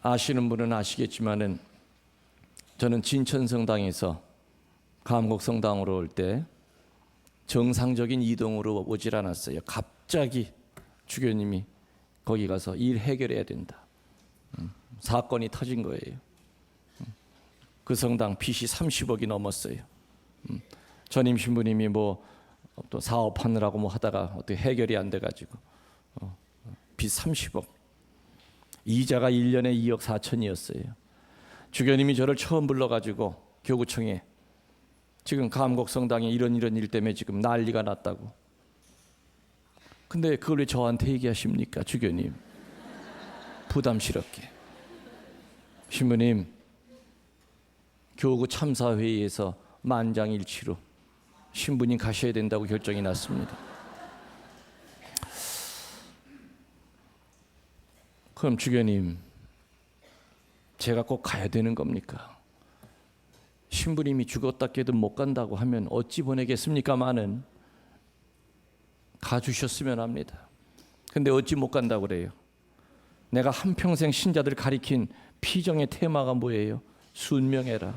아시는 분은 아시겠지만은 저는 진천성당에서 감곡성당으로 올 때 정상적인 이동으로 오질 않았어요. 갑자기 주교님이 거기 가서 일 해결해야 된다. 사건이 터진 거예요. 그 성당 빚이 30억이 넘었어요. 전임 신부님이 뭐 또 사업하느라고 뭐 하다가 어떻게 해결이 안 돼가지고 빚 30억. 이자가 1년에 2억 4천이었어요. 주교님이 저를 처음 불러가지고 교구청에 지금 감곡성당에 이런 일 때문에 지금 난리가 났다고. 근데 그걸 왜 저한테 얘기하십니까, 주교님? 부담스럽게. 신부님, 교구 참사회의에서 만장일치로 신부님 가셔야 된다고 결정이 났습니다. 그럼 주교님, 제가 꼭 가야 되는 겁니까? 신부님이 죽었다 깨도 못 간다고 하면 어찌 보내겠습니까마는 가주셨으면 합니다. 근데 어찌 못 간다고 그래요? 내가 한평생 신자들 가리킨 피정의 테마가 뭐예요? 순명해라.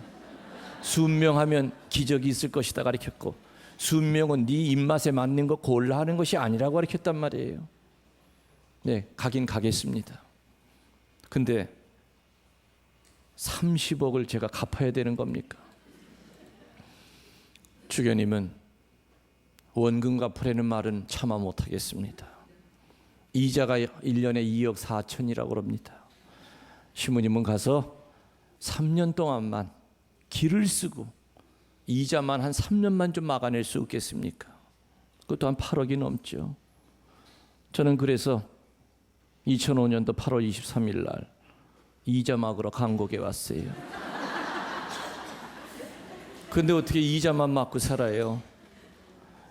순명하면 기적이 있을 것이다 가르쳤고, 순명은 네 입맛에 맞는 거 골라 하는 것이 아니라고 가르쳤단 말이에요. 네, 가긴 가겠습니다. 근데 30억을 제가 갚아야 되는 겁니까? 주교님은 원금 갚으라는 말은 차마 못하겠습니다. 이자가 1년에 2억 4천이라고 그럽니다. 신부님은 가서 3년 동안만 길을 쓰고 이자만 한 3년만 좀 막아낼 수 없겠습니까? 그것도 한 8억이 넘죠. 저는 그래서 2005년도 8월 23일 날 이자 막으러 감곡에 왔어요. 근데 어떻게 이자만 막고 살아요?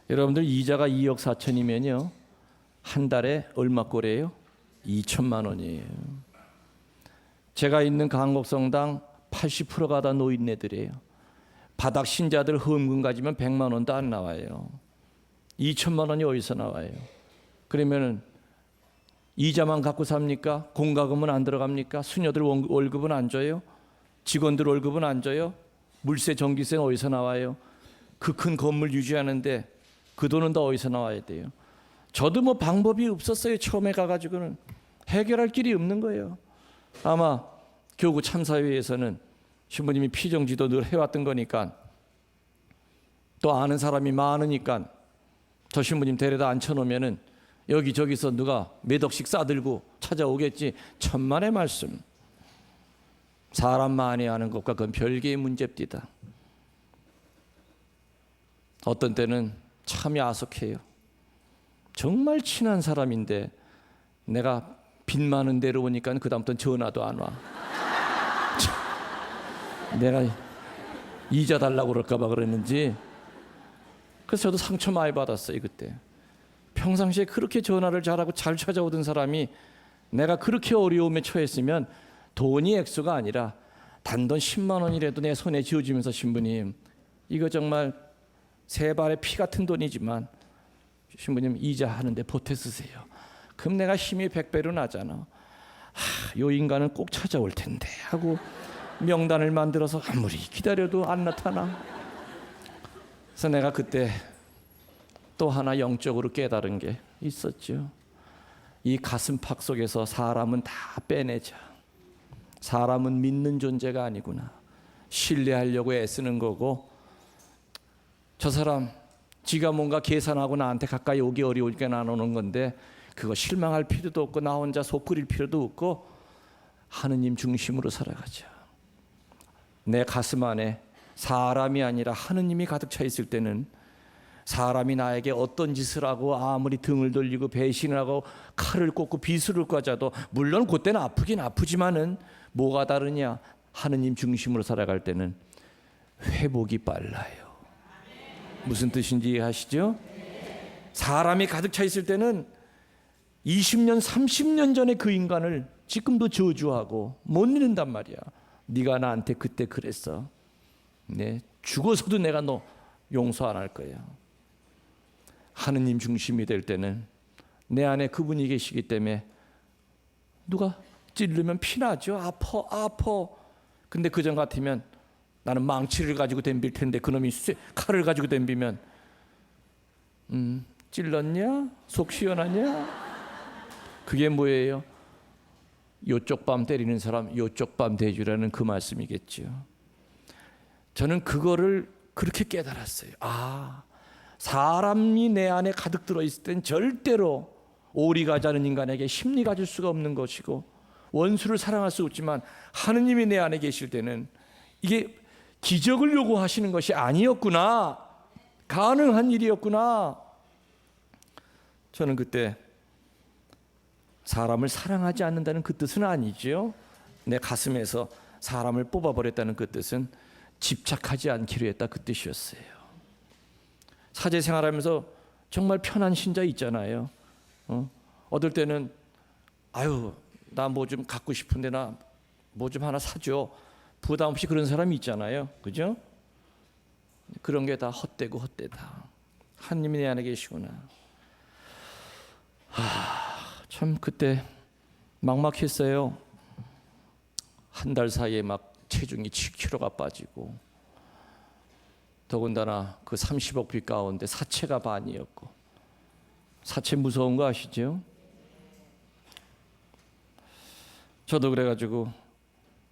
여러분들 이자가 2억 4천이면요 한 달에 얼마 꼴이에요? 2천만 원이에요. 제가 있는 감곡성당 80%가 다 노인네들이에요. 바닥 신자들 헌금 가지면 100만 원도 안 나와요. 2천만 원이 어디서 나와요? 그러면은 이자만 갖고 삽니까? 공과금은 안 들어갑니까? 수녀들 월급은 안 줘요? 직원들 월급은 안 줘요? 물세 전기세는 어디서 나와요? 그 큰 건물 유지하는데 그 돈은 다 어디서 나와야 돼요? 저도 뭐 방법이 없었어요. 처음에 가가지고는 해결할 길이 없는 거예요. 아마 교구 참사회에서는 신부님이 피정지도 늘 해왔던 거니까, 또 아는 사람이 많으니까 저 신부님 데려다 앉혀놓으면은 여기저기서 누가 몇 억씩 싸들고 찾아오겠지. 천만의 말씀. 사람 많이 아는 것과 그건 별개의 문제입니다. 어떤 때는 참 야속해요. 정말 친한 사람인데 내가 빚 많은 데로 오니까 그 다음부터는 전화도 안 와. 내가 이자 달라고 그럴까 봐 그랬는지. 그래서 저도 상처 많이 받았어요 그때. 평상시에 그렇게 전화를 잘하고 잘 찾아오던 사람이 내가 그렇게 어려움에 처했으면 돈이 액수가 아니라 단돈 10만 원이라도 내 손에 쥐어주면서, 신부님 이거 정말 세 발의 피 같은 돈이지만 신부님 이자 하는데 보태 쓰세요. 그럼 내가 힘이 100배로 나잖아. 요 인간은 꼭 찾아올 텐데 하고 명단을 만들어서 아무리 기다려도 안 나타나. 그래서 내가 그때 또 하나 영적으로 깨달은 게 있었죠. 이 가슴팍 속에서 사람은 다 빼내자. 사람은 믿는 존재가 아니구나. 신뢰하려고 애쓰는 거고, 저 사람 지가 뭔가 계산하고 나한테 가까이 오기 어려우니까 나누는 건데 그거 실망할 필요도 없고 나 혼자 속 끓일 필요도 없고 하느님 중심으로 살아가자. 내 가슴 안에 사람이 아니라 하느님이 가득 차 있을 때는 사람이 나에게 어떤 짓을 하고 아무리 등을 돌리고 배신을 하고 칼을 꽂고 비수를 꽂아도, 물론 그때는 아프긴 아프지만은 뭐가 다르냐? 하느님 중심으로 살아갈 때는 회복이 빨라요. 무슨 뜻인지 이해하시죠? 사람이 가득 차 있을 때는 20년 30년 전에 그 인간을 지금도 저주하고 못 잊는단 말이야. 네가 나한테 그때 그랬어. 네, 죽어서도 내가 너 용서 안 할 거야. 하느님 중심이 될 때는 내 안에 그분이 계시기 때문에 누가 찌르면 피나죠. 아파. 근데 그전 같으면 나는 망치를 가지고 덤빌 텐데 그놈이 칼을 가지고 덤비면 찔렀냐? 속 시원하냐? 그게 뭐예요? 요쪽 밤 때리는 사람 요쪽 밤 대주라는 그 말씀이겠죠. 저는 그거를 그렇게 깨달았어요. 사람이 내 안에 가득 들어있을 땐 절대로 오리가 자는 인간에게 심리 가질 수가 없는 것이고 원수를 사랑할 수 없지만 하느님이 내 안에 계실 때는 이게 기적을 요구하시는 것이 아니었구나, 가능한 일이었구나. 저는 그때 사람을 사랑하지 않는다는 그 뜻은 아니죠. 내 가슴에서 사람을 뽑아버렸다는 그 뜻은 집착하지 않기로 했다, 그 뜻이었어요. 사제 생활하면서 정말 편한 신자 있잖아요. 어떨 때는 나 뭐 좀 갖고 싶은데 나 뭐 좀 하나 사줘, 부담 없이 그런 사람이 있잖아요. 그죠? 그런 게 다 헛되고 헛되다. 하나님이 내 안에 계시구나. 참 그때 막막했어요. 한 달 사이에 막 체중이 7kg가 빠지고, 더군다나 그 30억 빚 가운데 사채가 반이었고. 사채 무서운 거 아시죠? 저도 그래가지고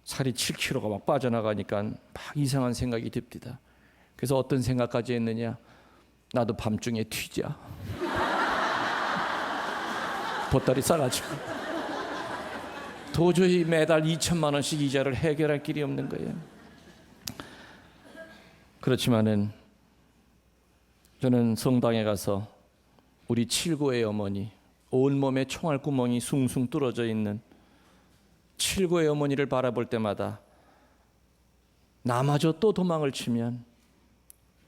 살이 7kg가 막 빠져나가니까 막 이상한 생각이 듭니다. 그래서 어떤 생각까지 했느냐, 나도 밤중에 튀자. 보따리 싸가지고 도저히 매달 2천만 원씩 이자를 해결할 길이 없는 거예요. 그렇지만은 저는 성당에 가서 우리 칠고의 어머니, 온몸에 총알구멍이 숭숭 뚫어져 있는 칠고의 어머니를 바라볼 때마다 나마저 또 도망을 치면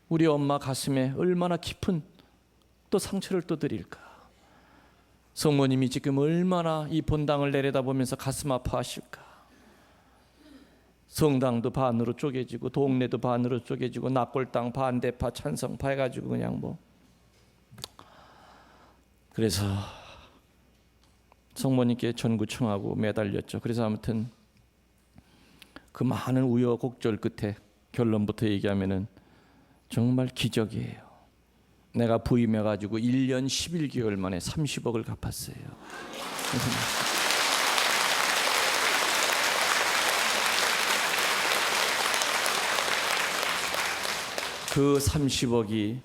우리 엄마 가슴에 얼마나 깊은 또 상처를 또 드릴까. 성모님이 지금 얼마나 이 본당을 내려다보면서 가슴 아파하실까. 성당도 반으로 쪼개지고 동네도 반으로 쪼개지고 납골당 반대파 찬성파 해가지고 그냥 뭐. 그래서 성모님께 전구청하고 매달렸죠. 그래서 아무튼 그 많은 우여곡절 끝에 결론부터 얘기하면은 정말 기적이에요. 내가 부임해가지고 1년 11개월 만에 30억을 갚았어요. 그 30억이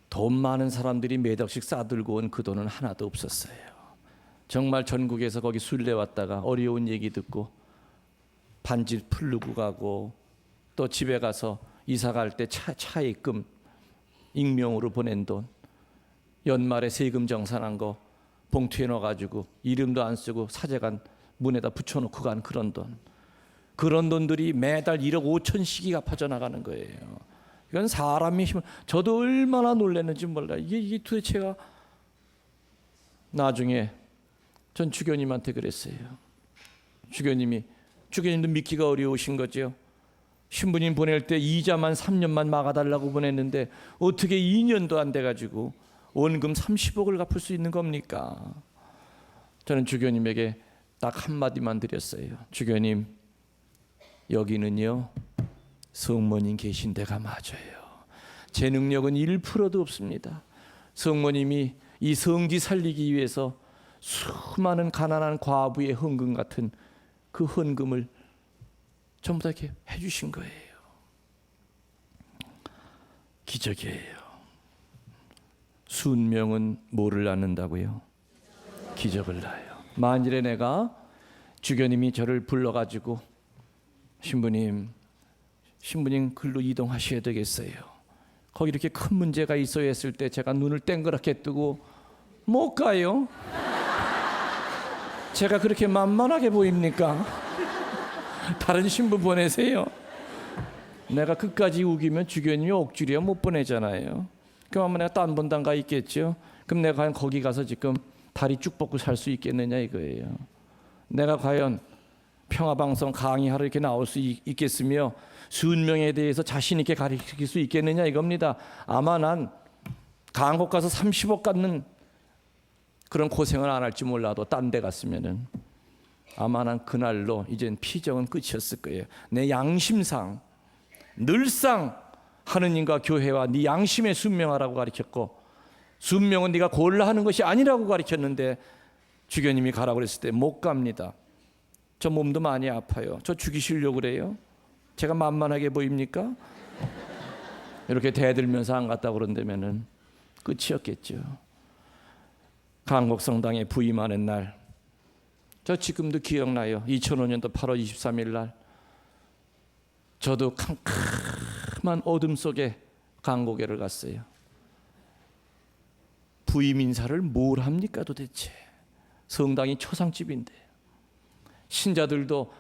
돈 많은 사람들이 몇 억씩 싸들고 온 그 돈은 하나도 없었어요. 정말 전국에서 거기 순례 왔다가 어려운 얘기 듣고 반지 풀르고 가고, 또 집에 가서 이사 갈 때 차입금 익명으로 보낸 돈, 연말에 세금 정산한 거 봉투에 넣어가지고 이름도 안 쓰고 사제관 문에다 붙여놓고 간 그런 돈, 그런 돈들이 매달 1억 5천씩이 갚아져 나가는 거예요. 이건 사람이 힘을, 저도 얼마나 놀랐는지 몰라요. 이게 도대체가. 나중에 전 주교님한테 그랬어요. 주교님도 믿기가 어려우신 거죠. 신부님 보낼 때 이자만 3년만 막아달라고 보냈는데 어떻게 2년도 안 돼가지고 원금 30억을 갚을 수 있는 겁니까? 저는 주교님에게 딱 한마디만 드렸어요. 주교님, 여기는요 성모님 계신 데가 맞아요. 제 능력은 1%도 없습니다. 성모님이 이 성지 살리기 위해서 수많은 가난한 과부의 헌금 같은 그 헌금을 전부 다 이렇게 해주신 거예요. 기적이에요. 순명은 뭐를 낳는다고요? 기적을 낳아요. 만일에 내가 주교님이 저를 불러가지고 신부님 글로 이동하셔야 되겠어요. 거기 이렇게 큰 문제가 있어야 했을 때 제가 눈을 땡그랗게 뜨고 못 가요. 제가 그렇게 만만하게 보입니까? 다른 신부 보내세요. 내가 끝까지 우기면 주교님이 옥주리야 못 보내잖아요. 그럼 내가 딴 본당 가 있겠죠. 그럼 내가 과연 거기 가서 지금 다리 쭉 뻗고 살 수 있겠느냐 이거예요. 내가 과연 평화방송 강의하러 이렇게 나올 수 있겠으며 순명에 대해서 자신 있게 가르칠 수 있겠느냐 이겁니다. 아마 난 강국 가서 30억 갖는 그런 고생을 안 할지 몰라도 딴 데 갔으면은 아마 난 그날로 이젠 피정은 끝이었을 거예요. 내 양심상 늘상 하느님과 교회와 네 양심에 순명하라고 가르쳤고, 순명은 네가 골라 하는 것이 아니라고 가르쳤는데 주교님이 가라고 그랬을 때 못 갑니다. 저 몸도 많이 아파요. 저 죽이시려고 그래요? 제가 만만하게 보입니까? 이렇게 대들면서 안 갔다 그런다면은 끝이었겠죠. 강곡성당에 부임하는 날, 저 지금도 기억나요. 2005년도 8월 23일 날 저도 캄캄한 어둠 속에 강곡회를 갔어요. 부임 인사를 뭘 합니까 도대체? 성당이 초상집인데. 신자들도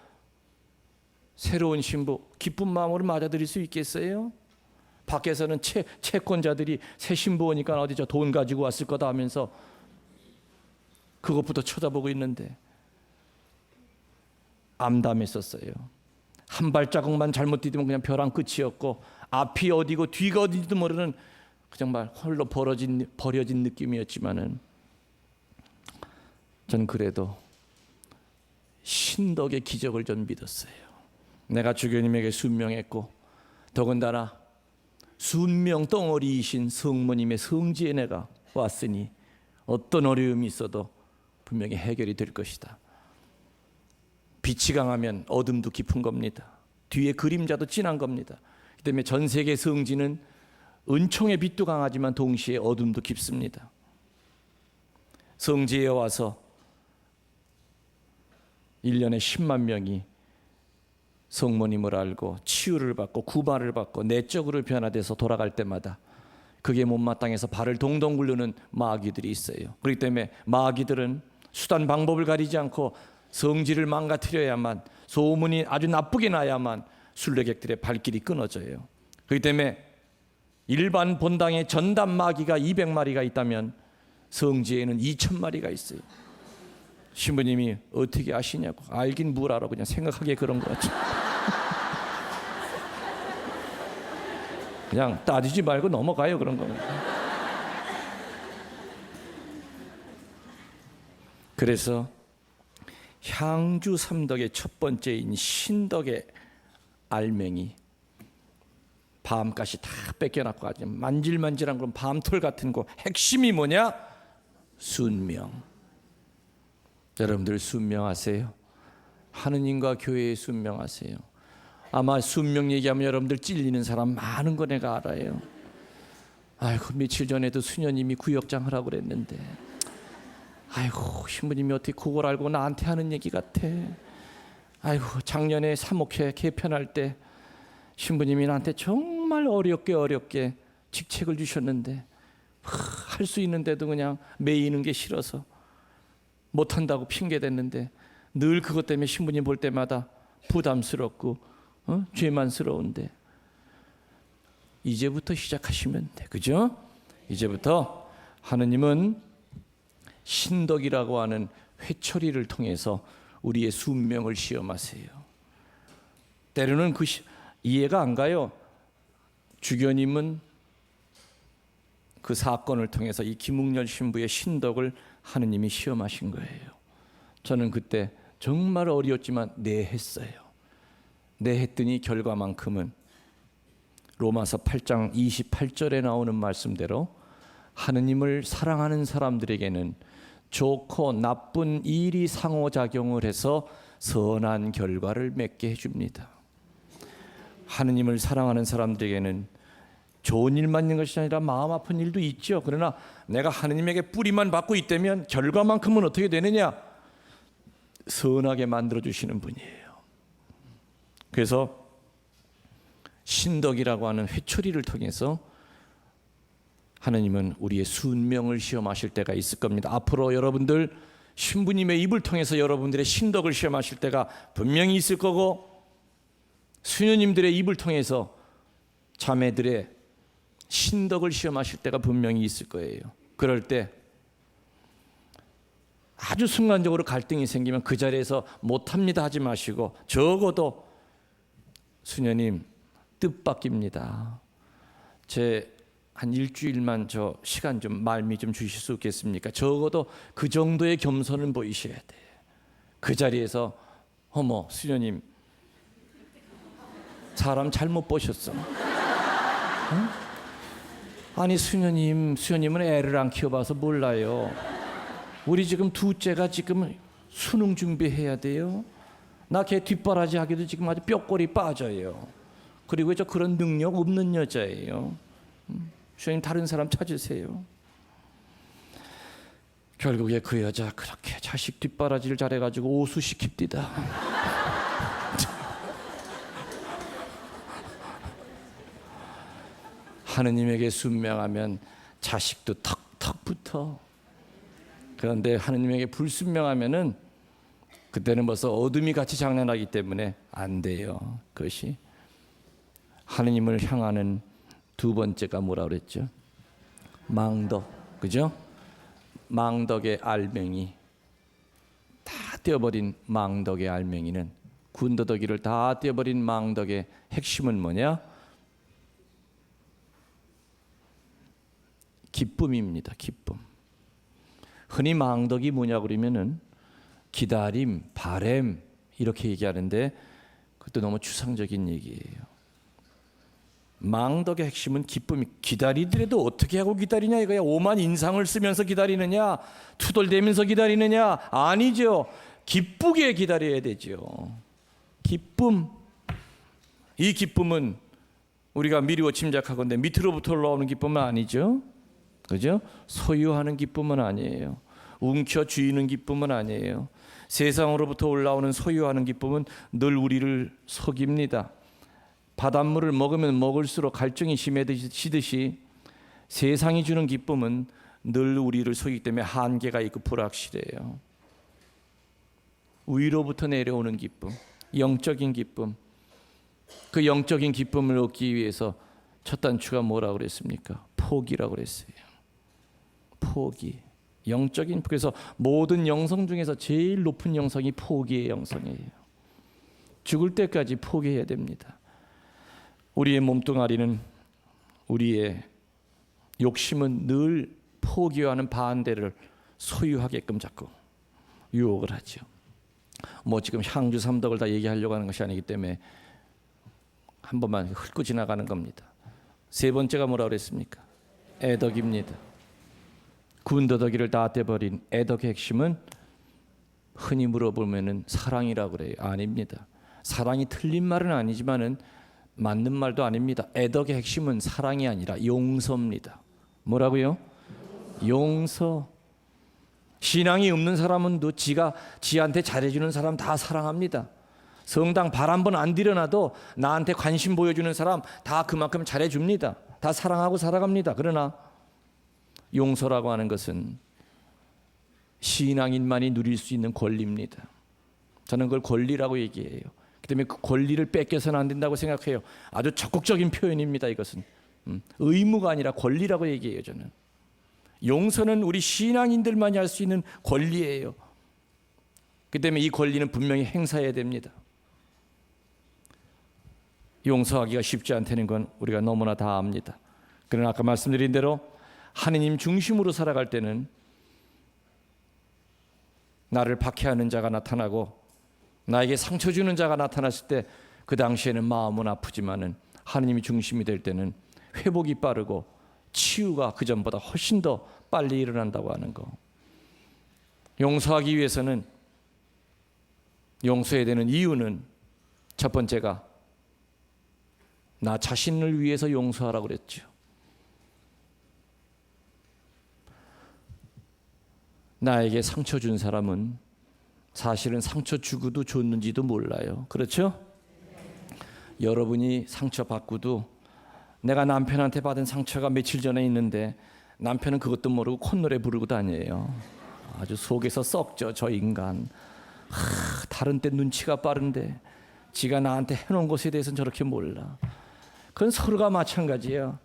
새로운 신부 기쁜 마음으로 맞아들일 수 있겠어요? 밖에서는 채권자들이 새 신부 오니까 어디 저 돈 가지고 왔을 거다 하면서 그것부터 쳐다보고 있는데 암담했었어요. 한 발자국만 잘못 디디면 그냥 벼랑 끝이었고, 앞이 어디고 뒤가 어딘지도 모르는 정말 홀로 버려진 느낌이었지만은, 전 그래도 신덕의 기적을 전 믿었어요. 내가 주교님에게 순명했고, 더군다나 순명 덩어리이신 성모님의 성지에 내가 왔으니 어떤 어려움이 있어도 분명히 해결이 될 것이다. 빛이 강하면 어둠도 깊은 겁니다. 뒤에 그림자도 진한 겁니다. 그 때문에 전 세계 성지는 은총의 빛도 강하지만 동시에 어둠도 깊습니다. 성지에 와서 1년에 10만 명이 성모님을 알고 치유를 받고 구발을 받고 내적으로 변화돼서 돌아갈 때마다 그게 못마땅해서 발을 동동 굴르는 마귀들이 있어요. 그렇기 때문에 마귀들은 수단 방법을 가리지 않고 성지를 망가뜨려야만, 소문이 아주 나쁘게 나야만 순례객들의 발길이 끊어져요. 그렇기 때문에 일반 본당에 전담 마귀가 200마리가 있다면 성지에는 2000마리가 있어요. 신부님이 어떻게 아시냐고. 알긴 뭘 알아, 그냥 생각하기에 그런 거 같죠. 그냥 따지지 말고 넘어가요, 그런 거는. 그래서 향주 삼덕의 첫 번째인 신덕의 알맹이, 밤가시 다 뺏겨놨고 아주 만질만질한 그런 밤톨 같은 거, 핵심이 뭐냐? 순명. 여러분들 순명하세요. 하느님과 교회에 순명하세요. 아마 순명 얘기하면 여러분들 찔리는 사람 많은 거 내가 알아요. 아이고, 며칠 전에도 수녀님이 구역장 하라고 그랬는데, 아이고, 신부님이 어떻게 그걸 알고 나한테 하는 얘기 같아. 아이고, 작년에 사목회 개편할 때 신부님이 나한테 정말 어렵게 직책을 주셨는데 할 수 있는데도 그냥 매이는 게 싫어서 못한다고 핑계댔는데, 늘 그것 때문에 신부님 볼 때마다 부담스럽고 죄만스러운데, 이제부터 시작하시면 돼. 그죠? 이제부터 하느님은 신덕이라고 하는 회초리를 통해서 우리의 순명을 시험하세요. 때로는 이해가 안 가요. 주교님은 그 사건을 통해서 이 김웅열 신부의 신덕을 하느님이 시험하신 거예요. 저는 그때 정말 어려웠지만 네 했어요. 네 했더니 결과만큼은 로마서 8장 28절에 나오는 말씀대로 하느님을 사랑하는 사람들에게는 좋고 나쁜 일이 상호작용을 해서 선한 결과를 맺게 해줍니다. 하느님을 사랑하는 사람들에게는 좋은 일만 있는 것이 아니라 마음 아픈 일도 있죠. 그러나 내가 하느님에게 뿌리만 받고 있다면 결과만큼은 어떻게 되느냐? 선하게 만들어주시는 분이에요. 그래서 신덕이라고 하는 회초리를 통해서 하느님은 우리의 순명을 시험하실 때가 있을 겁니다. 앞으로 여러분들 신부님의 입을 통해서 여러분들의 신덕을 시험하실 때가 분명히 있을 거고, 수녀님들의 입을 통해서 자매들의 신덕을 시험하실 때가 분명히 있을 거예요. 그럴 때 아주 순간적으로 갈등이 생기면 그 자리에서 못합니다 하지 마시고, 적어도 수녀님 뜻밖입니다. 제 한 일주일만 저 시간 좀 말미 좀 주실 수 있겠습니까? 적어도 그 정도의 겸손은 보이셔야 돼. 그 자리에서 어머 수녀님 사람 잘못 보셨어. 응? 아니 수녀님은 애를 안 키워봐서 몰라요. 우리 지금 둘째가 지금 수능 준비해야 돼요. 나 걔 뒷바라지 하기도 지금 아주 뼈골이 빠져요. 그리고 저 그런 능력 없는 여자예요. 수녀님 다른 사람 찾으세요. 결국에 그 여자 그렇게 자식 뒷바라지를 잘해가지고 오수시킵디다. 하느님에게 순명하면 자식도 턱턱 붙어. 그런데 하느님에게 불순명하면은 그때는 벌써 어둠이 같이 장난하기 때문에 안 돼요. 그것이 하느님을 향하는 두 번째가 뭐라 그랬죠? 망덕, 그죠? 망덕의 알맹이, 다 떼어버린 망덕의 알맹이는, 군더더기를 다 떼어버린 망덕의 핵심은 뭐냐? 기쁨입니다. 기쁨. 흔히 망덕이 뭐냐 그러면은 기다림, 바램 이렇게 얘기하는데 그것도 너무 추상적인 얘기예요. 망덕의 핵심은 기쁨이. 기다리더라도 어떻게 하고 기다리냐 이거야. 오만 인상을 쓰면서 기다리느냐, 투덜대면서 기다리느냐? 아니죠. 기쁘게 기다려야 되죠. 기쁨. 이 기쁨은 우리가 미루어 짐작하건대 밑으로부터 올라오는 기쁨은 아니죠. 그죠? 소유하는 기쁨은 아니에요. 움켜쥐는 기쁨은 아니에요. 세상으로부터 올라오는 소유하는 기쁨은 늘 우리를 속입니다. 바닷물을 먹으면 먹을수록 갈증이 심해지듯이 세상이 주는 기쁨은 늘 우리를 속이기 때문에 한계가 있고 불확실해요. 위로부터 내려오는 기쁨, 영적인 기쁨. 그 영적인 기쁨을 얻기 위해서 첫 단추가 뭐라고 그랬습니까? 포기라고 그랬어요. 포기. 영적인. 그래서 모든 영성 중에서 제일 높은 영성이 포기의 영성이에요. 죽을 때까지 포기해야 됩니다. 우리의 몸뚱아리는, 우리의 욕심은 늘 포기와는 반대를 소유하게끔 자꾸 유혹을 하죠. 뭐 지금 향주 삼덕을 다 얘기하려고 하는 것이 아니기 때문에 한 번만 훑고 지나가는 겁니다. 세 번째가 뭐라고 그랬습니까? 애덕입니다. 군더더기를 다 떼버린 애덕의 핵심은 흔히 물어보면은 사랑이라고 그래요. 아닙니다. 사랑이 틀린 말은 아니지만은 맞는 말도 아닙니다. 애덕의 핵심은 사랑이 아니라 용서입니다. 뭐라고요? 용서. 신앙이 없는 사람은 또 지한테 잘해주는 사람 다 사랑합니다. 성당 발 한 번 안 들여놔도 나한테 관심 보여주는 사람 다 그만큼 잘해줍니다. 다 사랑하고 살아갑니다. 그러나 용서라고 하는 것은 신앙인만이 누릴 수 있는 권리입니다. 저는 그걸 권리라고 얘기해요. 그 때문에 그 권리를 뺏겨서는 안 된다고 생각해요. 아주 적극적인 표현입니다. 이것은 의무가 아니라 권리라고 얘기해요. 저는 용서는 우리 신앙인들만이 할 수 있는 권리예요. 그 때문에 이 권리는 분명히 행사해야 됩니다. 용서하기가 쉽지 않다는 건 우리가 너무나 다 압니다. 그러나 아까 말씀드린 대로 하느님 중심으로 살아갈 때는 나를 박해하는 자가 나타나고 나에게 상처 주는 자가 나타났을 때 그 당시에는 마음은 아프지만은 하느님이 중심이 될 때는 회복이 빠르고 치유가 그 전보다 훨씬 더 빨리 일어난다고 하는 거. 용서하기 위해서는, 용서해야 되는 이유는 첫 번째가 나 자신을 위해서 용서하라고 그랬죠. 나에게 상처 준 사람은 사실은 상처 주고도 줬는지도 몰라요. 그렇죠? 여러분이 상처 받고도 내가 남편한테 받은 상처가 며칠 전에 있는데 남편은 그것도 모르고 콧노래 부르고 다녀요. 아주 속에서 썩죠. 저 인간. 다른 때 눈치가 빠른데 지가 나한테 해놓은 것에 대해서는 저렇게 몰라. 그건 서로가 마찬가지예요.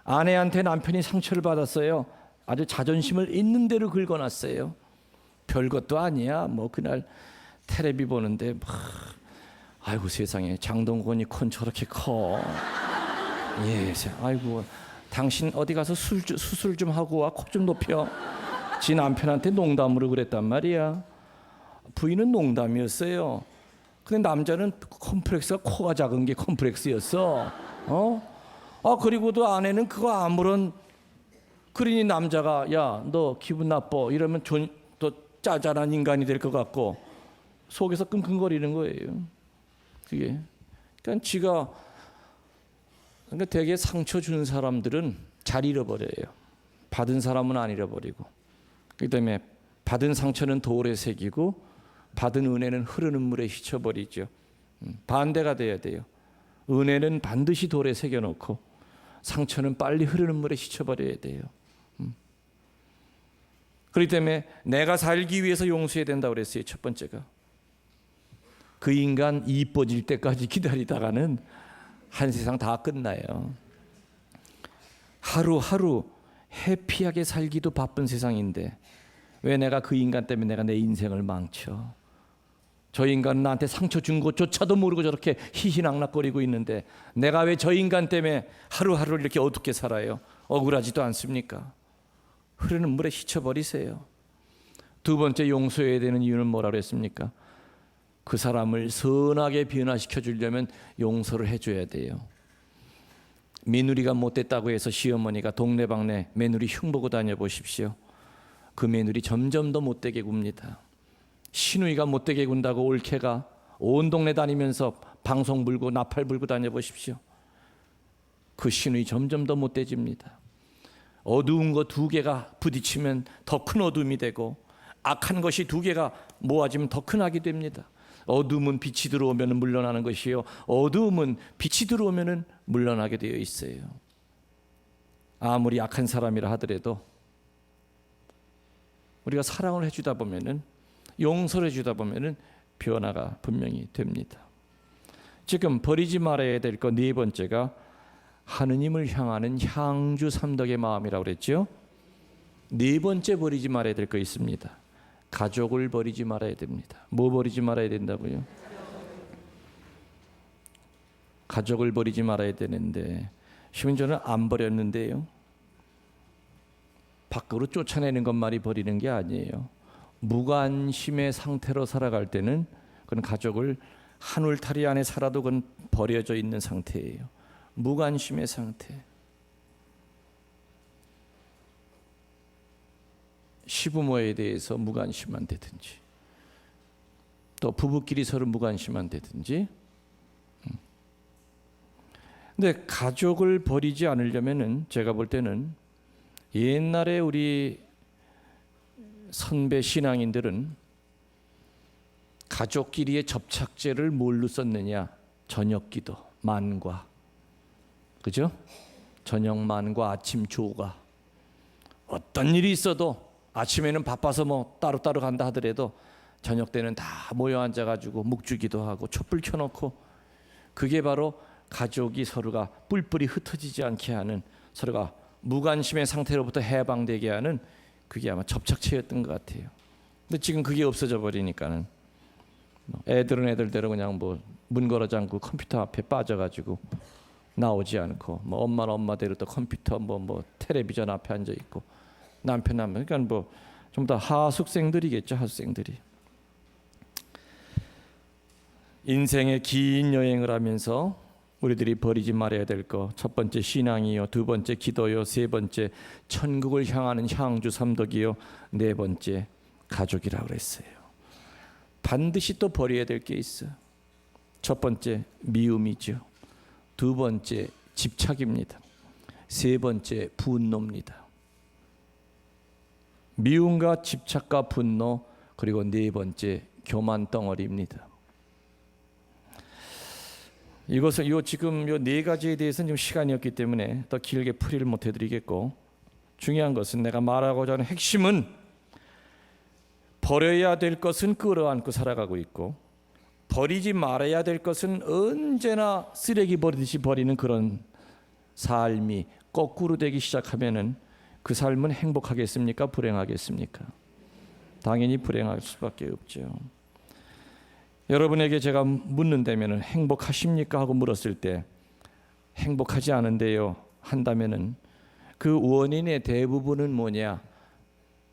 아내한테 남편이 상처를 받았어요. 아주 자존심을 있는 대로 긁어놨어요. 별것도 아니야. 뭐 그날 텔레비 보는데 아이고 세상에 장동건이 콘 저렇게 커. 예, 아이고 당신 어디 가서 수술 좀 하고 와. 코 좀 높여. 지 남편한테 농담으로 그랬단 말이야. 부인은 농담이었어요. 근데 남자는 컴플렉스가 코가 작은 게 컴플렉스였어. 그리고도 아내는 그거 아무런, 그러니 남자가 야, 너 기분 나빠 이러면 또 짜잘한 인간이 될 것 같고 속에서 끙끙거리는 거예요. 그게. 그러니까 되게 상처 준 사람들은 잘 잃어버려요. 받은 사람은 안 잃어버리고. 그렇기 때문에 받은 상처는 돌에 새기고 받은 은혜는 흐르는 물에 휘쳐버리죠. 반대가 돼야 돼요. 은혜는 반드시 돌에 새겨놓고 상처는 빨리 흐르는 물에 휘쳐버려야 돼요. 그렇기 때문에 내가 살기 위해서 용서해야 된다고 그랬어요. 첫 번째가. 그 인간 이뻐질 때까지 기다리다가는 한 세상 다 끝나요. 하루하루 해피하게 살기도 바쁜 세상인데 왜 내가 그 인간 때문에 내가 내 인생을 망쳐? 저 인간은 나한테 상처 준 것조차도 모르고 저렇게 희희낙낙거리고 있는데 내가 왜 저 인간 때문에 하루하루 이렇게 어둡게 살아요? 억울하지도 않습니까? 흐르는 물에 휘쳐버리세요. 두 번째 용서해야 되는 이유는 뭐라고 했습니까? 그 사람을 선하게 변화시켜 주려면 용서를 해줘야 돼요. 며느리가 못됐다고 해서 시어머니가 동네방네 며느리 흉보고 다녀보십시오. 그 며느리 점점 더 못되게 굽니다. 시누이가 못되게 군다고 올케가 온 동네 다니면서 방송 불고 나팔 불고 다녀보십시오. 그 시누이 점점 더 못되집니다. 어두운 거 두 개가 부딪히면 더 큰 어둠이 되고 악한 것이 두 개가 모아지면 더 큰 악이 됩니다. 어둠은 빛이 들어오면 물러나는 것이요 어두움은 빛이 들어오면 물러나게 되어 있어요. 아무리 악한 사람이라 하더라도 우리가 사랑을 해주다 보면은 용서를 해주다 보면은 변화가 분명히 됩니다. 지금 버리지 말아야 될 거 네 번째가 하느님을 향하는 향주 삼덕의 마음이라고 그랬죠. 네 번째 버리지 말아야 될 거 있습니다. 가족을 버리지 말아야 됩니다. 뭐 버리지 말아야 된다고요? 가족을 버리지 말아야 되는데 심지어는 안 버렸는데요. 밖으로 쫓아내는 것만이 버리는 게 아니에요. 무관심의 상태로 살아갈 때는 그건 가족을 한 울타리 안에 살아도 그건 버려져 있는 상태예요. 무관심의 상태. 시부모에 대해서 무관심한다든지 또 부부끼리 서로 무관심한다든지. 근데 가족을 버리지 않으려면은 제가 볼 때는 옛날에 우리 선배 신앙인들은 가족끼리의 접착제를 뭘로 썼느냐? 저녁기도, 만과. 그죠? 저녁만과 아침 조가. 어떤 일이 있어도 아침에는 바빠서 뭐 따로따로 간다 하더라도 저녁 때는 다 모여 앉아가지고 묵주기도 하고 촛불 켜놓고 그게 바로 가족이 서로가 뿔뿔이 흩어지지 않게 하는 서로가 무관심의 상태로부터 해방되게 하는 그게 아마 접착체였던 것 같아요. 근데 지금 그게 없어져 버리니까는 애들은 애들대로 그냥 뭐 문 걸어 잠그고 컴퓨터 앞에 빠져가지고 나오지 않고 뭐 엄마는 엄마대로 또 컴퓨터 뭐 텔레비전 앞에 앉아 있고 남편 그러니까 뭐 좀 더 하숙생들이겠죠. 하숙생들이 인생의 긴 여행을 하면서 우리들이 버리지 말아야 될 거 첫 번째 신앙이요, 두 번째 기도요, 세 번째 천국을 향하는 향주 삼덕이요, 네 번째 가족이라고 그랬어요. 반드시 또 버려야 될 게 있어. 첫 번째 미움이죠. 두 번째 집착입니다. 세 번째 분노입니다. 미움과 집착과 분노, 그리고 네 번째 교만 덩어리입니다. 이것은 지금 요 네 가지에 대해서는 좀 시간이 없기 때문에 더 길게 풀이를 못 해드리겠고, 중요한 것은 내가 말하고자 하는 핵심은 버려야 될 것은 끌어안고 살아가고 있고 버리지 말아야 될 것은 언제나 쓰레기 버리듯이 버리는 그런 삶이 거꾸로 되기 시작하면은 그 삶은 행복하겠습니까? 불행하겠습니까? 당연히 불행할 수밖에 없죠. 여러분에게 제가 묻는다면은 행복하십니까? 하고 물었을 때 행복하지 않은데요 한다면은 그 원인의 대부분은 뭐냐?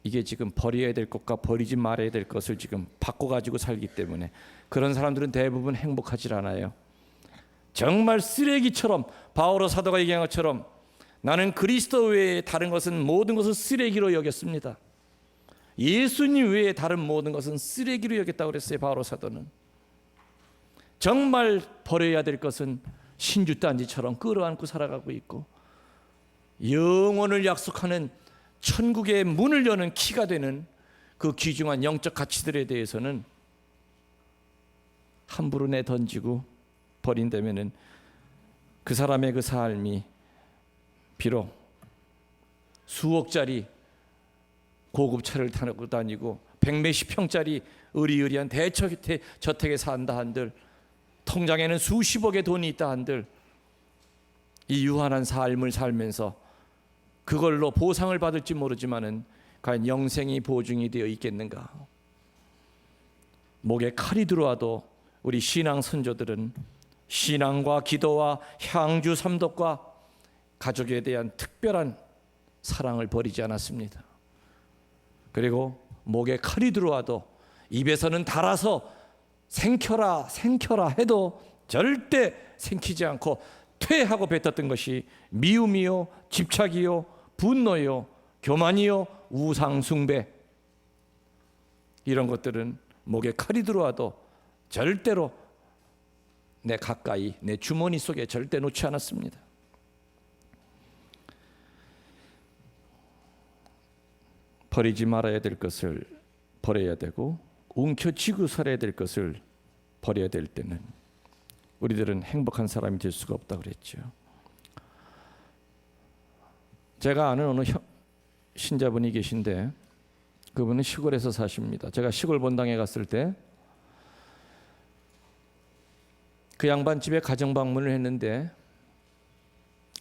이게 지금 버려야 될 것과 버리지 말아야 될 것을 지금 바꿔가지고 살기 때문에 그런 사람들은 대부분 행복하지 않아요. 정말 쓰레기처럼 바오로 사도가 얘기한 것처럼 나는 그리스도 외에 다른 것은 모든 것을 쓰레기로 여겼습니다. 예수님 외에 다른 모든 것은 쓰레기로 여겼다고 그랬어요. 바오로 사도는. 정말 버려야 될 것은 신주단지처럼 끌어안고 살아가고 있고 영원을 약속하는 천국의 문을 여는 키가 되는 그 귀중한 영적 가치들에 대해서는 함부로 내던지고 버린다면은 그 사람의 그 삶이 비록 수억짜리 고급차를 타고 다니고 백몇십 평짜리 의리의리한 대저택에 산다 한들 통장에는 수십억의 돈이 있다 한들 이 유한한 삶을 살면서 그걸로 보상을 받을지 모르지만은 과연 영생이 보증이 되어 있겠는가? 목에 칼이 들어와도 우리 신앙 선조들은 신앙과 기도와 향주 삼독과 가족에 대한 특별한 사랑을 버리지 않았습니다. 그리고 목에 칼이 들어와도 입에서는 달아서 생켜라 생켜라 해도 절대 생키지 않고 퇴하고 뱉었던 것이 미움이요, 집착이요, 분노요, 교만이요, 우상숭배. 이런 것들은 목에 칼이 들어와도 절대로 내 가까이, 내 주머니 속에 절대 놓지 않았습니다. 버리지 말아야 될 것을 버려야 되고 움켜쥐고 살아야 될 것을 버려야 될 때는 우리들은 행복한 사람이 될 수가 없다고 그랬죠. 제가 아는 어느 신자분이 계신데 그분은 시골에서 사십니다. 제가 시골 본당에 갔을 때 그 양반 집에 가정 방문을 했는데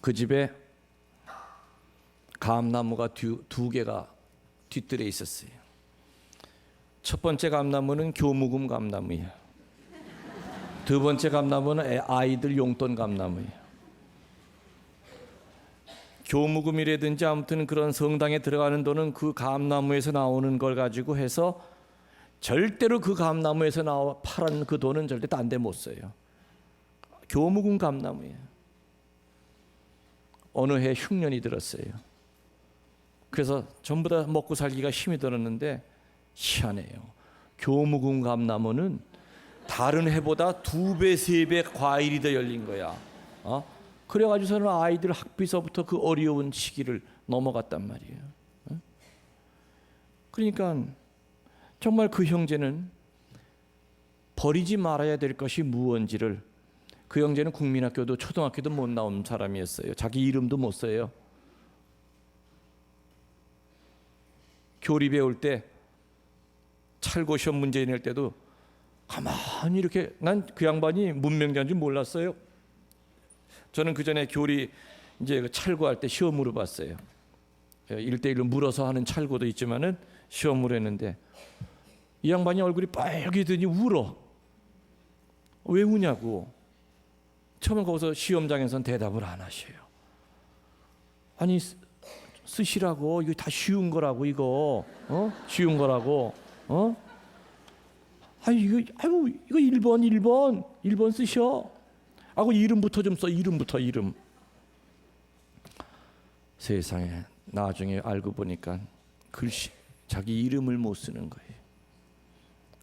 그 집에 감나무가 두 개가 뒤뜰에 있었어요. 첫 번째 감나무는 교무금 감나무예요. 두 번째 감나무는 아이들 용돈 감나무예요. 교무금이라든지 아무튼 그런 성당에 들어가는 돈은 그 감나무에서 나오는 걸 가지고 해서 절대로 그 감나무에서 파란 그 돈은 절대 딴 데 못 써요. 교무금 감나무예요. 어느 해 흉년이 들었어요. 그래서 전부 다 먹고 살기가 힘이 들었는데 희한해요. 교무금 감나무는 다른 해보다 2배, 3배 과일이 더 열린 거야. 그래가지고서는 아이들 학비서부터 그 어려운 시기를 넘어갔단 말이에요. 그러니까 정말 그 형제는 버리지 말아야 될 것이 무언지를 그 형제는 국민학교도 초등학교도 못 나온 사람이었어요. 자기 이름도 못 써요. 교리 배울 때 찰고 시험 문제 낼 때도 가만히 이렇게 난 그 양반이 문명자인 줄 몰랐어요. 저는 그 전에 교리 이제 찰고할 때 시험으로 봤어요. 1대1로 물어서 하는 찰고도 있지만은 시험으로 했는데 이 양반이 얼굴이 빨개더니 울어. 왜 우냐고. 처음에 거기서 시험장에서는 대답을 안 하셔요. 아니 쓰시라고 이거 다 쉬운 거라고 이거 쉬운 거라고 아니 이거 1번 쓰셔. 하고 이름부터 좀 써. 이름. 세상에 나중에 알고 보니까 글씨 자기 이름을 못 쓰는 거예요.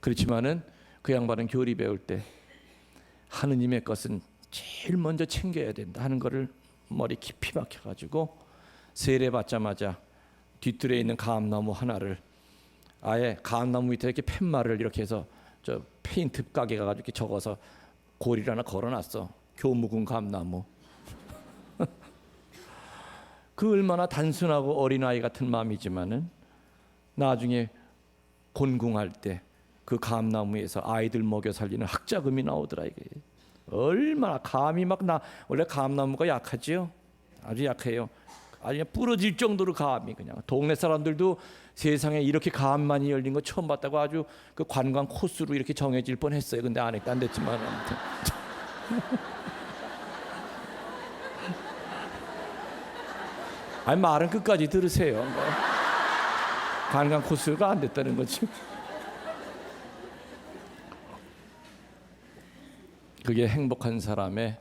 그렇지만은 그 양반은 교리 배울 때 하느님의 것은 제일 먼저 챙겨야 된다 하는 거를 머리 깊이 박혀가지고 세례 받자마자 뒤뜰에 있는 감나무 하나를 아예 감나무 밑에 이렇게 팻말을 이렇게 해서 저 페인트 가게 가가지고 이렇게 적어서 고리를 하나 걸어놨어. 교무금 감나무. 그 얼마나 단순하고 어린아이 같은 마음이지만은 나중에 곤궁할 때 그 감나무에서 아이들 먹여 살리는 학자금이 나오더라 이게. 얼마나 감이 막 원래 감나무가 약하지요. 아주 약해요. 아주 그냥 부러질 정도로 감이 그냥 동네 사람들도 세상에 이렇게 감 많이 열린 거 처음 봤다고 아주 그 관광 코스로 이렇게 정해질 뻔했어요. 근데 안 됐지만 아무튼. 아니 말은 끝까지 들으세요. 관광 코스가 안 됐다는 거지. 그게 행복한 사람의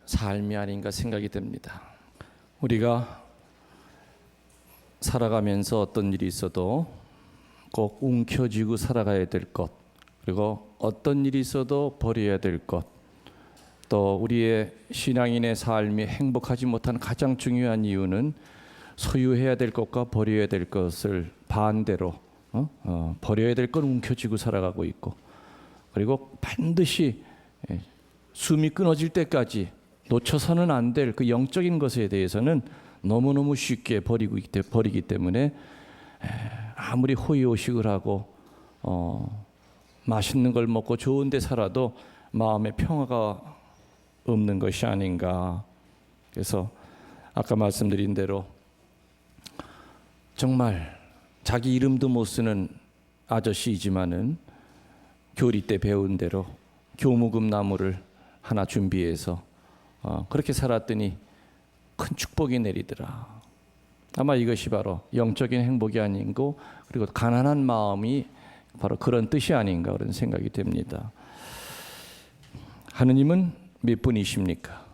삶이 아닌가 생각이 됩니다. 우리가 살아가면서 어떤 일이 있어도 꼭 움켜쥐고 살아가야 될 것, 그리고 어떤 일이 있어도 버려야 될 것, 또 우리의 신앙인의 삶이 행복하지 못한 가장 중요한 이유는 소유해야 될 것과 버려야 될 것을 반대로 버려야 될 건 움켜쥐고 살아가고 있고, 그리고 반드시 숨이 끊어질 때까지 놓쳐서는 안 될 그 영적인 것에 대해서는 너무너무 쉽게 버리기 때문에 아무리 호의호식을 하고 맛있는 걸 먹고 좋은 데 살아도 마음에 평화가 없는 것이 아닌가. 그래서 아까 말씀드린 대로 정말 자기 이름도 못 쓰는 아저씨이지만은 교리 때 배운 대로 교무금 나무를 하나 준비해서 그렇게 살았더니 큰 축복이 내리더라. 아마 이것이 바로 영적인 행복이 아닌고, 그리고 가난한 마음이 바로 그런 뜻이 아닌가 그런 생각이 됩니다. 하느님은 몇 분이십니까?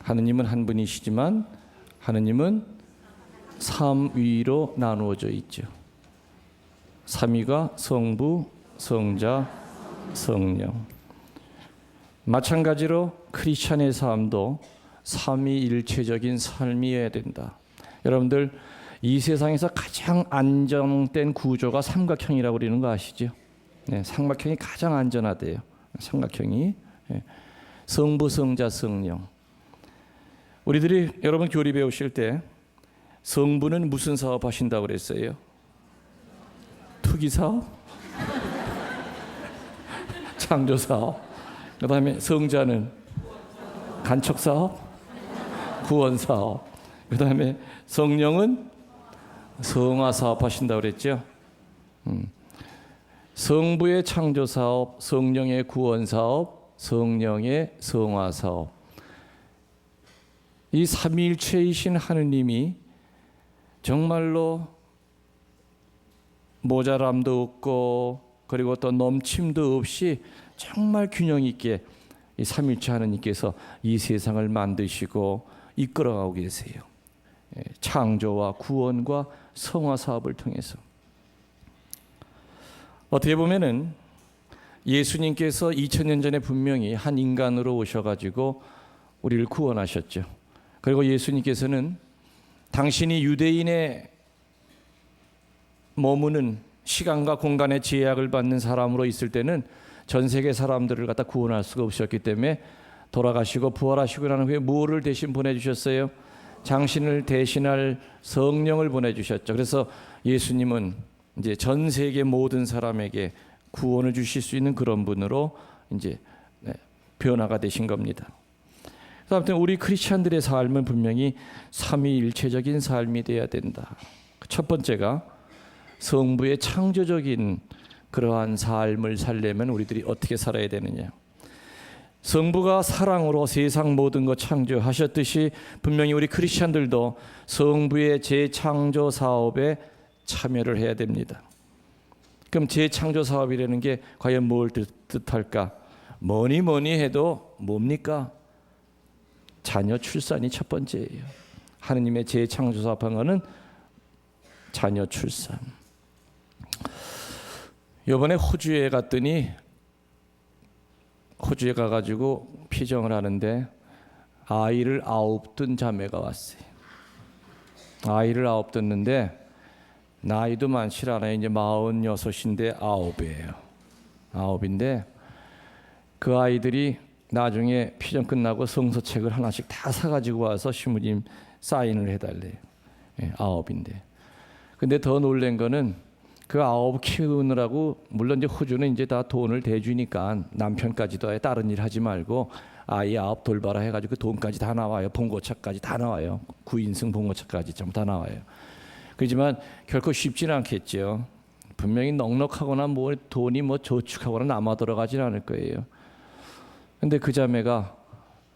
하느님은 한 분이시지만 하느님은 삼위로 나누어져 있죠. 삼위가 성부, 성자, 성령. 마찬가지로 크리스찬의 삶도 삼위일체적인 삶이어야 된다. 여러분들 이 세상에서 가장 안정된 구조가 삼각형이라고 그러는 거 아시죠? 네, 삼각형이 가장 안전하대요. 삼각형이 성부, 성자, 성령. 우리들이 여러분 교리 배우실 때 성부는 무슨 사업 하신다고 그랬어요? 투기 사업? 창조 사업. 그다음에 성자는 간척 사업, 구원 사업. 그다음에 성령은 성화 사업 하신다고 그랬죠. 성부의 창조 사업, 성령의 구원 사업, 성령의 성화 사업. 이 삼위일체이신 하느님이 정말로 모자람도 없고 그리고 또 넘침도 없이 정말 균형 있게 이 삼위일체 하느님께서 이 세상을 만드시고 이끌어가고 계세요. 창조와 구원과 성화 사업을 통해서. 어떻게 보면은 예수님께서 2000년 전에 분명히 한 인간으로 오셔가지고 우리를 구원하셨죠. 그리고 예수님께서는 당신이 유대인의 머무는 시간과 공간의 제약을 받는 사람으로 있을 때는 전 세계 사람들을 갖다 구원할 수가 없었기 때문에 돌아가시고 부활하시고 난 후에 무엇을 대신 보내주셨어요? 당신을 대신할 성령을 보내주셨죠. 그래서 예수님은 이제 전 세계 모든 사람에게 구원을 주실 수 있는 그런 분으로 이제 변화가 되신 겁니다. 아무튼 우리 크리스찬들의 삶은 분명히 삼위일체적인 삶이 되어야 된다. 첫 번째가 성부의 창조적인 그러한 삶을 살려면 우리들이 어떻게 살아야 되느냐. 성부가 사랑으로 세상 모든 것 창조하셨듯이 분명히 우리 크리스찬들도 성부의 재창조 사업에 참여를 해야 됩니다. 그럼 재창조 사업이라는 게 과연 뭘 뜻할까? 뭐니 해도 뭡니까? 자녀 출산이 첫 번째예요. 하느님의 재창조 사업한 거는 자녀 출산. 이번에 호주에 갔더니 호주에 가가지고 피정을 하는데 아이를 9 둔 자매가 왔어요. 아이를 9 뒀는데 나이도 많지 않아요. 이제 46인데 9이에요. 9인데 그 아이들이 나중에 피정 끝나고 성서책을 하나씩 다 사가지고 와서 시무님 사인을 해달래요. 9인데. 근데 더 놀란 거는 그 9 키우느라고 물론 이제 호주는 이제 다 돈을 대주니까 남편까지도 아예 다른 일 하지 말고 아이 9 돌봐라 해가지고 그 돈까지 다 나와요. 봉고차까지 다 나와요. 9인승 봉고차까지 좀 다 나와요. 그렇지만 결코 쉽지는 않겠죠. 분명히 넉넉하거나 뭐 돈이 뭐 저축하거나 남아 돌아가지는 않을 거예요. 근데 그 자매가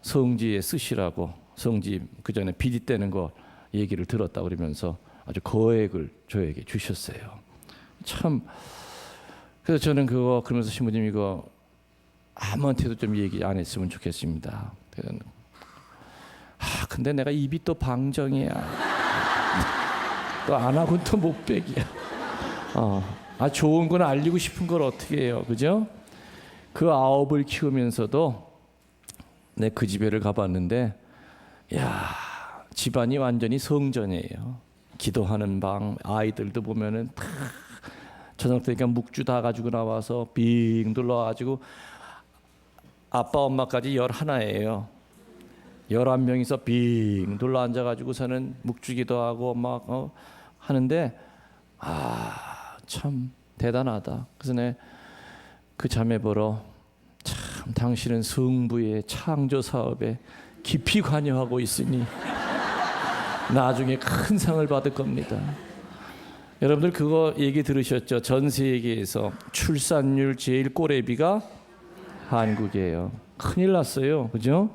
성지에 쓰시라고 성지 그 전에 비디 떼는 거 얘기를 들었다 그러면서 아주 거액을 저에게 주셨어요. 참. 그래서 저는 그거 그러면서 신부님 이거 아무한테도 좀 얘기 안 했으면 좋겠습니다. 근데 내가 입이 또 방정이야. 또 안 하고는 또 못 빼기야. 좋은 건 알리고 싶은 걸 어떻게 해요, 그죠? 그 아홉을 키우면서도 내 그 집에를 가봤는데, 야, 집안이 완전히 성전이에요. 기도하는 방, 아이들도 보면은 다 저녁 때니까 묵주 다 가지고 나와서 빙 둘러가지고 아빠 엄마까지 11이에요. 11명이서 빙 둘러 앉아가지고서는 묵주기도 하고 막 하는데 참 대단하다. 그래서 내 그 자매 보러 참 당신은 성부의 창조 사업에 깊이 관여하고 있으니 나중에 큰 상을 받을 겁니다. 여러분들 그거 얘기 들으셨죠? 전 세계에서 출산율 제일 꼬레비가 한국이에요. 큰일 났어요. 그죠?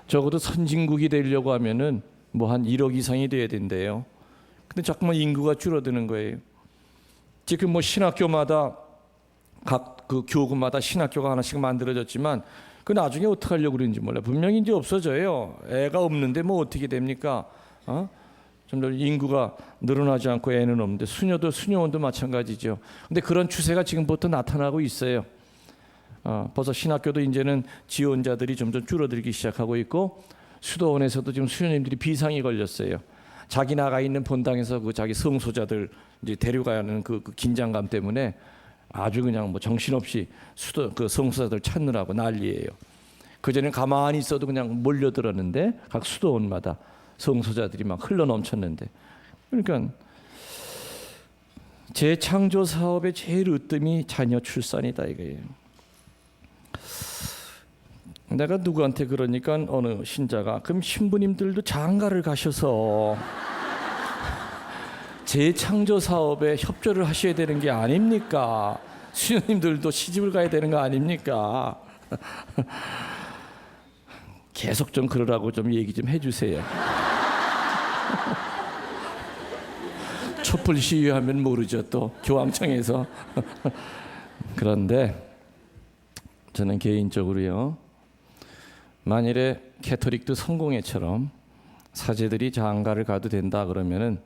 적어도 선진국이 되려고 하면은 뭐 한 1억 이상이 돼야 된대요. 근데 자꾸만 인구가 줄어드는 거예요. 지금 뭐 신학교마다 각 그 교구마다 신학교가 하나씩 만들어졌지만 그 나중에 어떻게 하려고 그러는지 몰라. 분명히 이제 없어져요. 애가 없는데 뭐 어떻게 됩니까? 점점 인구가 늘어나지 않고 애는 없는데 수녀원도 마찬가지죠. 근데 그런 추세가 지금부터 나타나고 있어요. 벌써 신학교도 이제는 지원자들이 점점 줄어들기 시작하고 있고 수도원에서도 지금 수녀님들이 비상이 걸렸어요. 자기 나가 있는 본당에서 그 자기 성소자들 이제 데려가야 하는 그 긴장감 때문에 아주 그냥 뭐 정신없이 그 성소자들 찾느라고 난리예요. 그전엔 가만히 있어도 그냥 몰려들었는데 각 수도원마다 성소자들이 막 흘러 넘쳤는데, 그러니까 재창조 사업의 제일 으뜸이 자녀 출산이다 이거예요. 내가 누구한테 그러니까 어느 신자가 그럼 신부님들도 장가를 가셔서 재창조 사업에 협조를 하셔야 되는 게 아닙니까? 수녀님들도 시집을 가야 되는 거 아닙니까? 계속 좀 그러라고 좀 얘기 좀 해주세요. 촛불 시위하면 모르죠, 또 교황청에서. 그런데 저는 개인적으로요, 만일에 캐토릭도 성공회처럼 사제들이 장가를 가도 된다 그러면은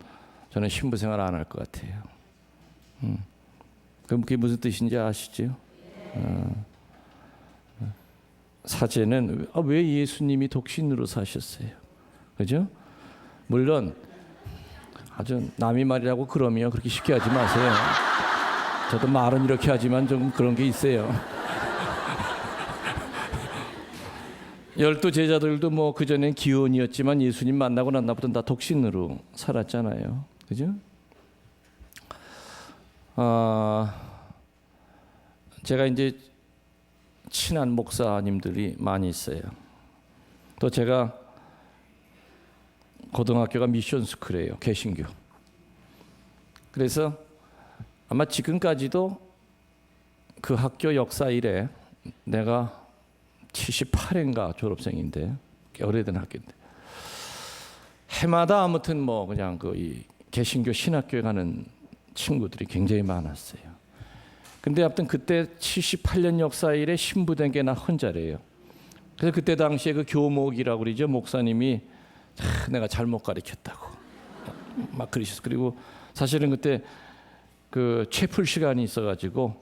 저는 신부 생활 안 할 것 같아요. 그럼 그게 무슨 뜻인지 아시죠? 사제는 왜 예수님이 독신으로 사셨어요? 그죠? 물론 아주 남이 말이라고 그러면 그렇게 쉽게 하지 마세요. 저도 말은 이렇게 하지만 좀 그런 게 있어요. 12 제자들도 뭐 그전엔 기혼이었지만 예수님 만나고 난 다음부터는 다 독신으로 살았잖아요. 그죠? 제가 이제 친한 목사님들이 많이 있어요. 또 제가 고등학교가 미션 스쿨이에요. 개신교. 그래서 아마 지금까지도 그 학교 역사 이래 내가 78회인가 졸업생인데 꽤 오래된 학교인데 해마다 아무튼 뭐 그냥 그 이 개신교 신학교에 가는 친구들이 굉장히 많았어요. 근데 아무튼 그때 78년 역사 이래 신부된 게 나 혼자래요. 그래서 그때 당시에 그 교목이라고 그러죠. 목사님이 내가 잘못 가르쳤다고 막 그러셨어요. 그리고 사실은 그때 그 채플 시간이 있어가지고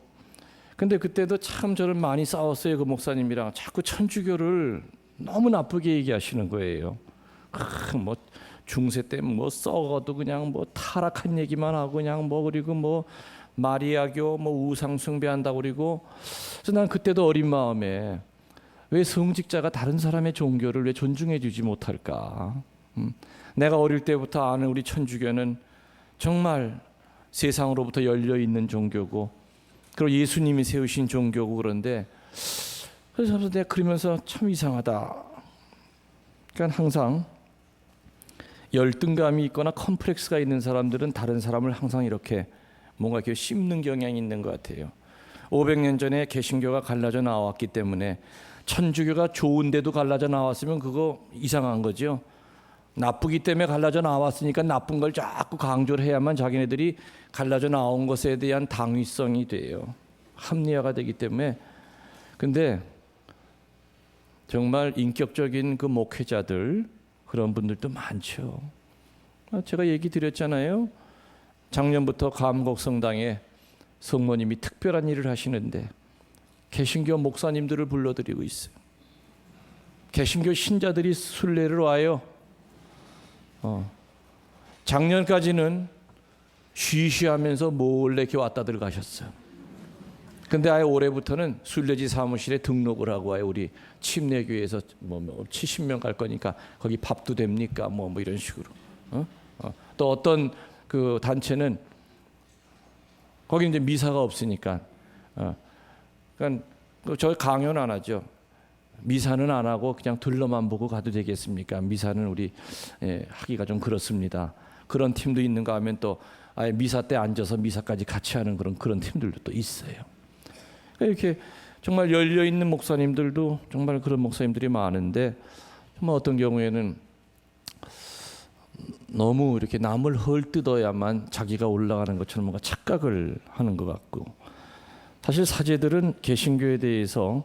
근데 그때도 참 저를 많이 싸웠어요. 그 목사님이랑 자꾸 천주교를 너무 나쁘게 얘기하시는 거예요. 뭐 중세 때 뭐 썩어도 그냥 뭐 타락한 얘기만 하고 그냥 뭐 그리고 뭐 마리아교 뭐 우상 숭배한다고 그리고 그래서 난 그때도 어린 마음에 왜 성직자가 다른 사람의 종교를 왜 존중해 주지 못할까? 내가 어릴 때부터 아는 우리 천주교는 정말 세상으로부터 열려 있는 종교고 그리고 예수님이 세우신 종교고 그런데 그래서 내가 그러면서 참 이상하다. 그러니까 항상 열등감이 있거나 컴플렉스가 있는 사람들은 다른 사람을 항상 이렇게 뭔가 이렇게 씹는 경향이 있는 것 같아요. 500년 전에 개신교가 갈라져 나왔기 때문에 천주교가 좋은데도 갈라져 나왔으면 그거 이상한 거죠. 나쁘기 때문에 갈라져 나왔으니까 나쁜 걸 자꾸 강조를 해야만 자기네들이 갈라져 나온 것에 대한 당위성이 돼요. 합리화가 되기 때문에. 근데 정말 인격적인 그 목회자들, 그런 분들도 많죠. 제가 얘기 드렸잖아요. 작년부터 감곡성당에 성모님이 특별한 일을 하시는데 개신교 목사님들을 불러드리고 있어요. 개신교 신자들이 순례를 와요. 작년까지는 쉬쉬하면서 몰래 이렇게 왔다들 가셨어요. 근데 아예 올해부터는 순례지 사무실에 등록을 하고 와요. 우리 침례교회에서 뭐 70명 갈 거니까 거기 밥도 됩니까? 뭐 이런 식으로. 또 어떤 그 단체는 거기 이제 미사가 없으니까, 그러니까 저 강요는 안 하죠. 미사는 안 하고 그냥 둘러만 보고 가도 되겠습니까? 미사는 우리 하기가 좀 그렇습니다. 그런 팀도 있는가 하면 또 아예 미사 때 앉아서 미사까지 같이 하는 그런 팀들도 또 있어요. 이렇게 정말 열려 있는 목사님들도 정말 그런 목사님들이 많은데, 정말 어떤 경우에는 너무 이렇게 남을 헐뜯어야만 자기가 올라가는 것처럼 뭔가 착각을 하는 것 같고, 사실 사제들은 개신교에 대해서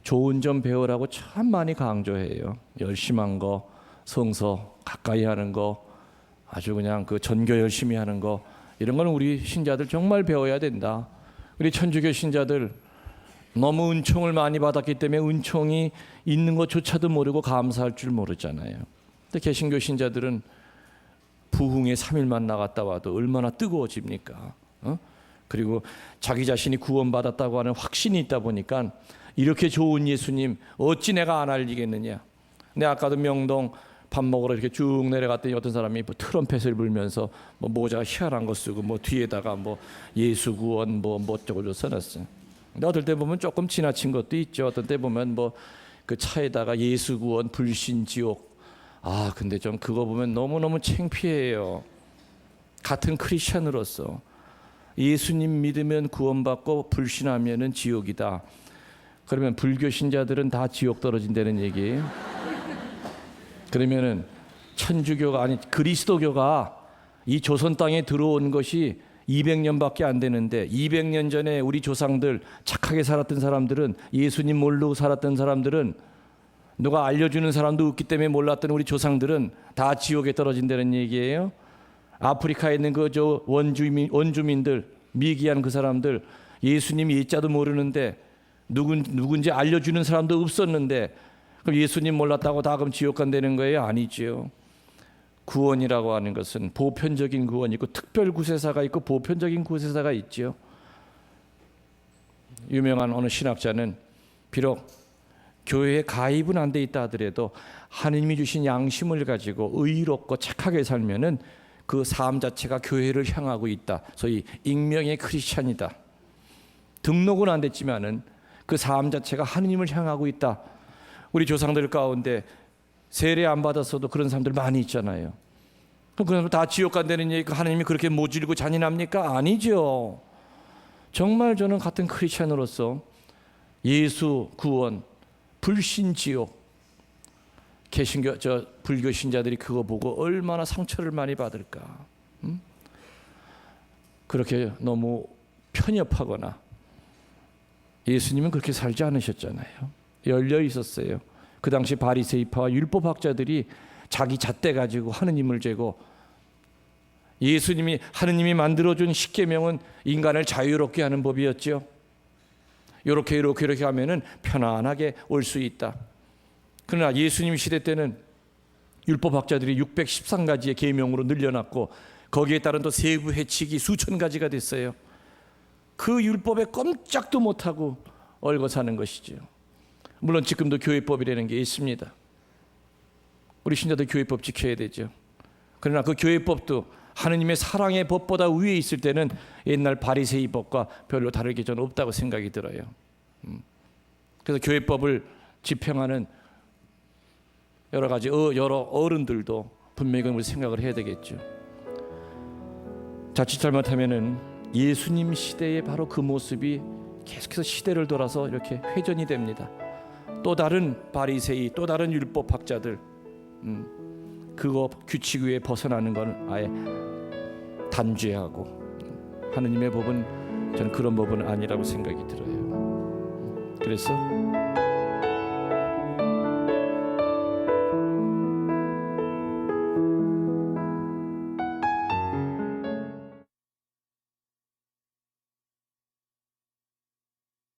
좋은 점 배우라고 참 많이 강조해요. 열심한 거, 성서 가까이 하는 거, 아주 그냥 그 전교 열심히 하는 거, 이런 거는 우리 신자들 정말 배워야 된다. 우리 천주교 신자들 너무 은총을 많이 받았기 때문에 은총이 있는 것조차도 모르고 감사할 줄 모르잖아요. 근데 개신교 신자들은 부흥에 3일만 나갔다 와도 얼마나 뜨거워집니까? 그리고 자기 자신이 구원받았다고 하는 확신이 있다 보니까 이렇게 좋은 예수님 어찌 내가 안 알리겠느냐. 근데 아까도 명동 밥 먹으러 이렇게 쭉 내려갔더니 어떤 사람이 뭐 트럼펫을 불면서 뭐 모자 희한한 거 쓰고 뭐 뒤에다가 뭐 예수 구원 뭐 어쩌고 써놨어요. 근데 어떨 때 보면 조금 지나친 것도 있죠. 어떤 때 보면 뭐 그 차에다가 예수 구원 불신 지옥. 근데 좀 그거 보면 너무너무 창피해요. 같은 크리스천으로서 예수님 믿으면 구원받고 불신하면은 지옥이다. 그러면 불교 신자들은 다 지옥 떨어진다는 얘기예요. 그러면은 천주교가 아니 그리스도교가 이 조선 땅에 들어온 것이 200년밖에 안 되는데 200년 전에 우리 조상들 착하게 살았던 사람들은, 예수님 모르고 살았던 사람들은, 누가 알려주는 사람도 없기 때문에 몰랐던 우리 조상들은 다 지옥에 떨어진다는 얘기예요. 아프리카에 있는 그 저 원주민들, 미기한 그 사람들 예수님 예자도 모르는데 누군지 알려주는 사람도 없었는데 그럼 예수님 몰랐다고 다 그럼 지옥 간다는 거예요? 아니죠. 구원이라고 하는 것은 보편적인 구원이 있고 특별 구세사가 있고 보편적인 구세사가 있죠. 유명한 어느 신학자는 비록 교회에 가입은 안 돼 있다 하더라도 하나님이 주신 양심을 가지고 의롭고 착하게 살면은 그 삶 자체가 교회를 향하고 있다. 소위 익명의 크리스찬이다. 등록은 안 됐지만은 그 삶 자체가 하나님을 향하고 있다. 우리 조상들 가운데 세례 안 받았어도 그런 사람들 많이 있잖아요. 그럼 그 사람들 다 지옥 간다는 얘기가 하나님이 그렇게 모질고 잔인합니까? 아니죠. 정말 저는 같은 크리스찬으로서 예수 구원, 불신 지옥, 개신교 불교 신자들이 그거 보고 얼마나 상처를 많이 받을까. 그렇게 너무 편협하거나, 예수님은 그렇게 살지 않으셨잖아요. 열려 있었어요. 그 당시 바리새인파와 율법학자들이 자기 잣대 가지고 하느님을 재고, 하느님이 만들어준 십계명은 인간을 자유롭게 하는 법이었죠. 이렇게 하면은 편안하게 올 수 있다. 그러나 예수님 시대 때는 율법학자들이 613가지의 계명으로 늘려놨고 거기에 따른 또 세부 해칙이 수천 가지가 됐어요. 그 율법에 꼼짝도 못하고 얽어 사는 것이죠. 물론 지금도 교회법이라는 게 있습니다. 우리 신자들 교회법 지켜야 되죠. 그러나 그 교회법도 하느님의 사랑의 법보다 위에 있을 때는 옛날 바리새인 법과 별로 다를 게 저는 없다고 생각이 들어요. 그래서 교회법을 집행하는 여러 가지 여러 어른들도 분명히 우리 생각을 해야 되겠죠. 자칫 잘못하면은 예수님 시대의 바로 그 모습이 계속해서 시대를 돌아서 이렇게 회전이 됩니다. 또 다른 바리새인, 또 다른 율법학자들, 그거 규칙 위에 벗어나는 건 아예 단죄하고, 하느님의 법은 저는 그런 법은 아니라고 생각이 들어요. 그래서